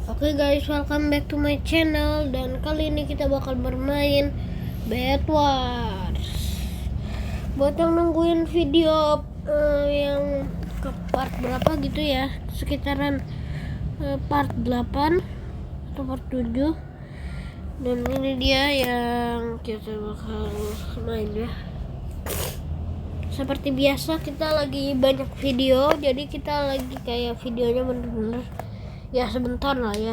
Oke guys, welcome back to my channel. Dan kali ini kita bakal bermain Bed Wars. Buat yang nungguin video yang ke part berapa gitu ya, sekitaran part 8 atau part 7. Dan ini dia yang kita bakal main ya. Seperti biasa kita lagi banyak video, jadi kita lagi kayak videonya bener-bener ya sebentar lah ya.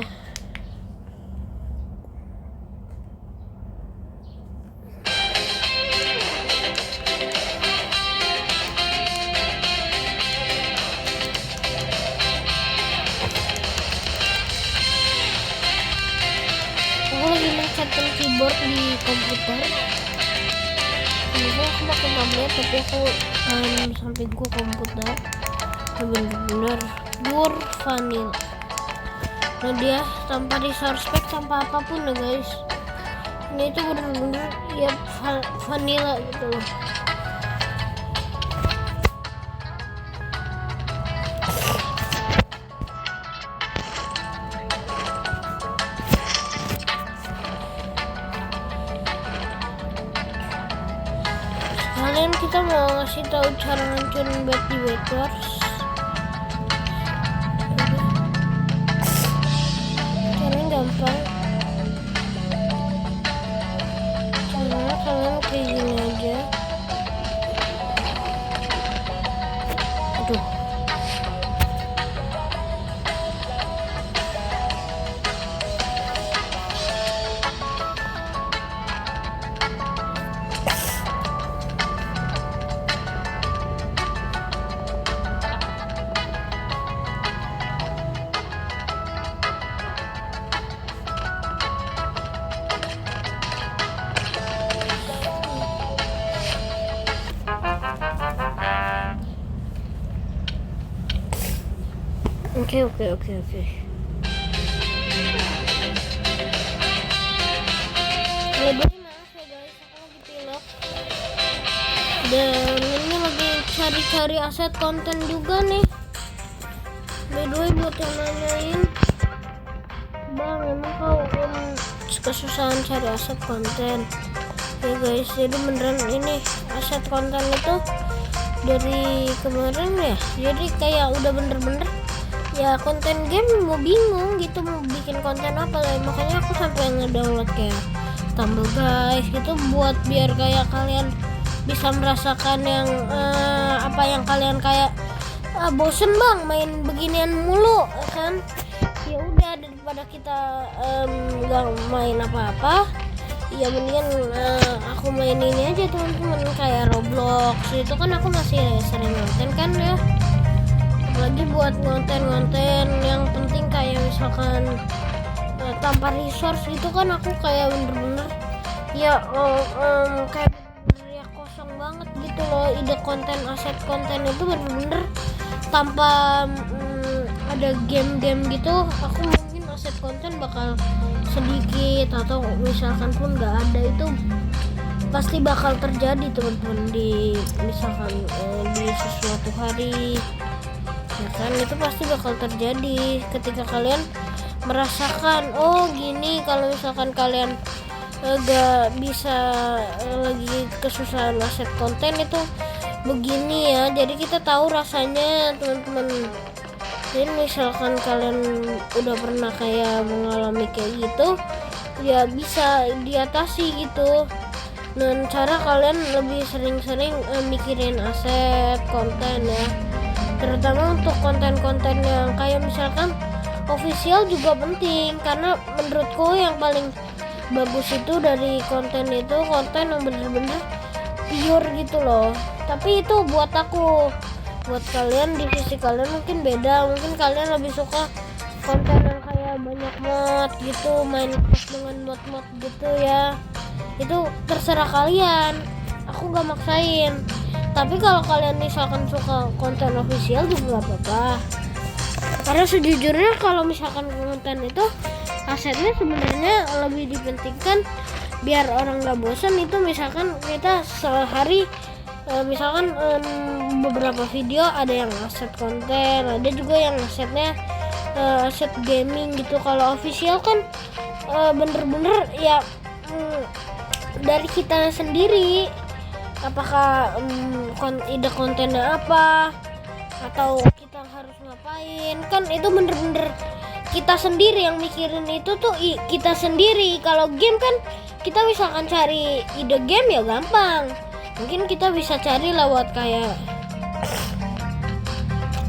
Aku lagi mencetkan keyboard di komputer. Sebenarnya aku pakai tablet, tapi aku sampai gua komputer bener-bener pure vanilla. Nah dia tanpa resource pack, tanpa apapun ya guys. Ini itu bener-bener ya vanilla gitu loh. Kalian kita mau ngasih tahu cara ngancurin bed di Bed Wars. Caranya gampang. Caranya kalian kayak gini aja. Aduh. Oke. Lebih maaf ya guys, aku lagi pilot. Dan ini lagi cari-cari aset konten juga nih. By the way, buat yang nanyain, bang emang kau kesusahan cari aset konten? Ya guys, jadi beneran ini aset konten itu dari kemarin ya. Jadi kayak udah bener-bener ya konten game, mau bingung gitu mau bikin konten apa lah. Makanya aku sampai ngedownload kayak Stumble guys gitu, buat biar kayak kalian bisa merasakan yang apa yang kalian kayak bosen bang main beginian mulu kan. Ya udah, daripada kita nggak main apa-apa, ya mendingan aku main ini aja teman-teman, kayak Roblox itu kan aku masih sering nonton kan ya. Apalagi buat konten-konten yang penting kayak misalkan tanpa resource itu kan aku kayak bener-bener ya kayak bener-bener ya kosong banget gitu loh. Ide konten, aset konten itu bener-bener tanpa ada game-game gitu, aku mungkin aset konten bakal sedikit, atau misalkan pun nggak ada, itu pasti bakal terjadi teman-teman di misalkan di sesuatu hari ya kan. Itu pasti bakal terjadi ketika kalian merasakan oh gini, kalau misalkan kalian gak bisa lagi kesusahan aset konten itu begini ya. Jadi kita tahu rasanya teman-teman. Jadi misalkan kalian udah pernah kayak mengalami kayak gitu, ya bisa diatasi gitu. Dan cara kalian lebih sering-sering mikirin aset konten ya, terutama untuk konten-konten yang kayak misalkan official juga penting. Karena menurutku yang paling bagus itu dari konten itu konten yang bener-bener pure gitu loh. Tapi itu buat aku, buat kalian divisi kalian mungkin beda. Mungkin kalian lebih suka konten yang kayak banyak mod gitu, main dengan mod-mod gitu ya. Itu terserah kalian, aku gak maksain. Tapi kalau kalian misalkan suka konten official juga gak apa-apa. Karena sejujurnya kalau misalkan konten itu asetnya sebenarnya lebih dipentingkan biar orang gak bosan. Itu misalkan kita sehari misalkan beberapa video ada yang aset konten, ada juga yang asetnya aset gaming gitu. Kalau official kan bener-bener ya dari kita sendiri, apakah ide kontennya apa atau kita harus ngapain, kan itu bener-bener kita sendiri yang mikirin itu tuh kita sendiri. Kalau game kan kita misalkan cari ide game ya gampang, mungkin kita bisa cari lewat kayak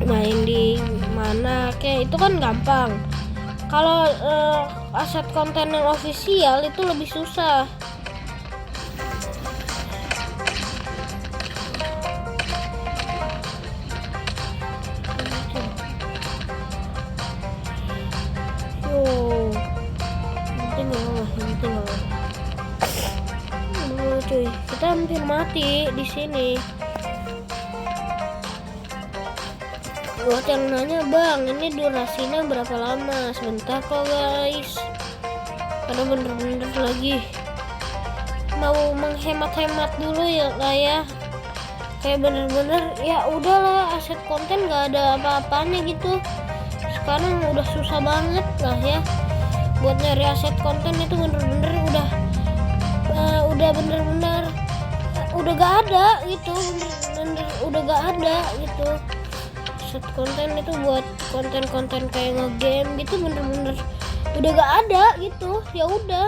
main di mana kayak itu kan gampang. Kalau aset konten yang official itu lebih susah. Cuy, kita hampir mati di sini. Gua yang nanya, bang, ini durasinya berapa lama? Sebentar kok guys, karena bener-bener lagi mau menghemat-hemat dulu ya lah ya. Kayak bener-bener ya udahlah, aset konten nggak ada apa-apanya gitu. Sekarang udah susah banget lah ya buat nyari aset konten, itu bener-bener udah bener-bener udah gak ada gitu, bener-bener udah gak ada gitu. Aset konten itu buat konten-konten kayak ngegame gitu bener-bener udah gak ada gitu. Ya udah,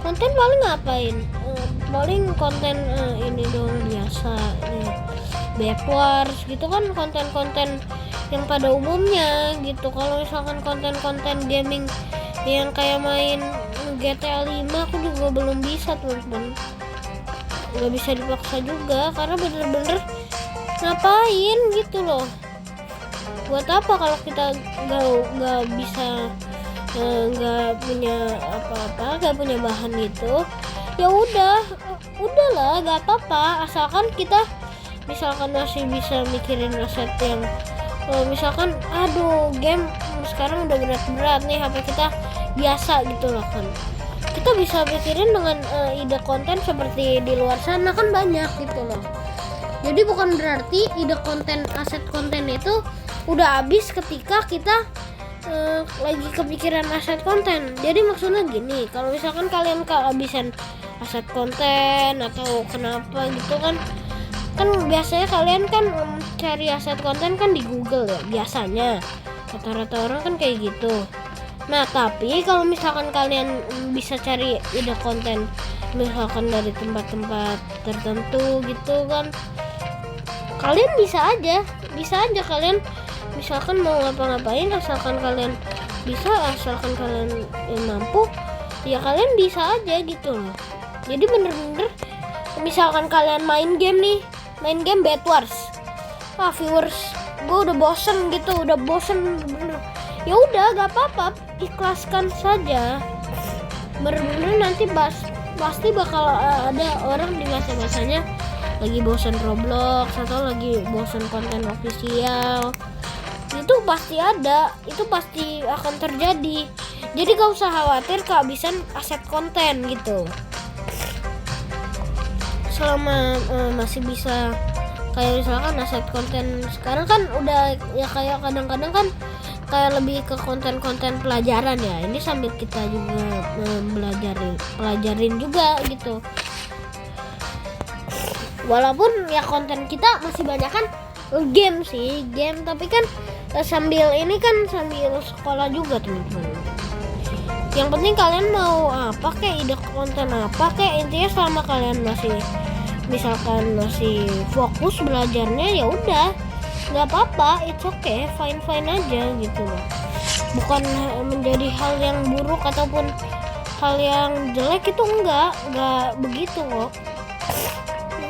konten paling ngapain, paling konten ini dong biasa nih, Bedwars gitu kan, konten-konten yang pada umumnya gitu. Kalau misalkan konten-konten gaming yang kayak main GTA 5 aku juga belum bisa teman-teman, nggak bisa dipaksa juga karena bener-bener ngapain gitu loh. Buat apa kalau kita nggak bisa, nggak punya apa-apa, nggak punya bahan itu. Ya udahlah, nggak apa-apa, asalkan kita misalkan masih bisa mikirin aset yang misalkan aduh game sekarang udah berat-berat nih, HP kita biasa gitu loh kan, kita bisa pikirin dengan ide konten seperti di luar sana kan banyak gitu loh. Jadi bukan berarti ide konten, aset konten itu udah habis ketika kita lagi kepikiran aset konten. Jadi maksudnya gini, kalau misalkan kalian kehabisan aset konten atau kenapa gitu kan biasanya kalian kan cari aset konten kan di Google ya biasanya, rata-rata orang kan kayak gitu. Nah tapi kalau misalkan kalian bisa cari ide konten misalkan dari tempat-tempat tertentu gitu kan, kalian bisa aja kalian misalkan mau ngapa-ngapain, asalkan kalian bisa, asalkan kalian mampu ya kalian bisa aja gitu loh. Jadi bener-bener misalkan kalian main game Bedwars, viewers gue udah bosen gitu, bener. Ya udah gak apa-apa, ikhlaskan saja. Bener-bener nanti pasti bakal ada orang di masa-masanya lagi bosan Roblox atau lagi bosan konten official. Itu pasti ada, itu pasti akan terjadi. Jadi gak usah khawatir kehabisan aset konten gitu. Selama masih bisa, kayak misalkan aset konten sekarang kan udah ya kayak kadang-kadang kan kayak lebih ke konten-konten pelajaran ya. Ini sambil kita juga pelajarin juga gitu. Walaupun ya konten kita masih banyak kan game sih, game, tapi kan sambil sekolah juga teman-teman. Yang penting kalian mau apa kayak ide konten apa kayak, intinya selama kalian misalkan masih fokus belajarnya ya udah nggak apa-apa, it's okay, fine aja gitu loh. Bukan menjadi hal yang buruk ataupun hal yang jelek, itu enggak begitu kok.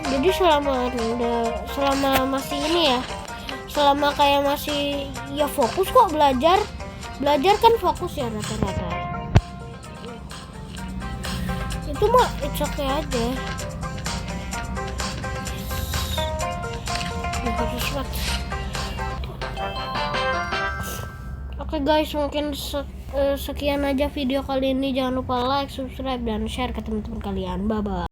Jadi selama masih ini ya, selama kayak masih ya fokus kok, belajar kan fokus ya rata-rata. Itu mah it's okay aja. Oke guys, mungkin sekian aja video kali ini. Jangan lupa like, subscribe, dan share ke teman-teman kalian. Bye bye.